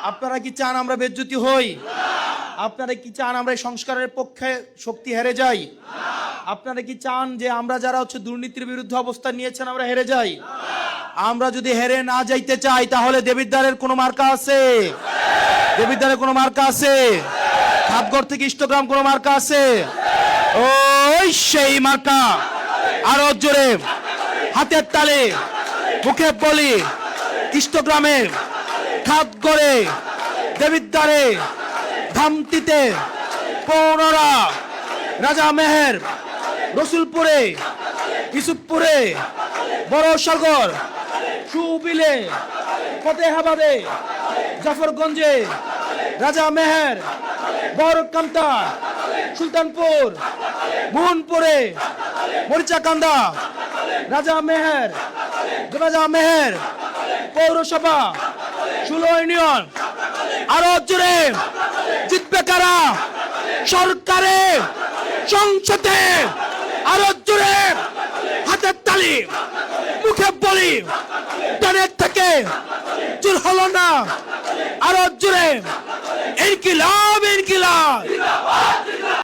আপনারা কি চান আমরা বেজ্জতি হই? আপনারা কি চান আমরা এই সংস্কারের পক্ষে শক্তি হেরে যাই? আপনারা কি চান যে আমরা যারা দুর্নীতির বিরুদ্ধে অবস্থান নিয়েছেন আমরা হেরে যাই? আমরা যদি হেরে না যাইতে চাই তাহলে দেবিদ্বারের কোনো মার্কা আছে? দেবিদ্বারের কোনো মার্কা আছে? হাতগড় থেকে ইষ্টগ্রাম কোনো মার্কা আছে? ওই সেই মার্কা। আরো জোরে হাতের তালে মুখে বলি, ইষ্টগ্রামে, খাতগড়ে, দেবিদ্বারে, ধামতিতে, পৌনরা, রাজা মেহের, রসুলপুরে, ইউসুফপুরে, বড় সাগর, সুবিলে, ফতেহাবাদে, জাফরগঞ্জে, রাজা মেহের, বরকান্তা, সুলতানপুর, মোহনপুরে, মরিচাকান্দা, রাজা মেহের পৌরসভা, 16 ইউনিয়ন। আরো জোরে জিতবে কারা? সরকারে, সংসদে। আরো জোরে হাতের তালি মুখে বলি, ডানের থেকে চুর হলো না। আরো জোরে ইনকিলাব, ইনকিলাব।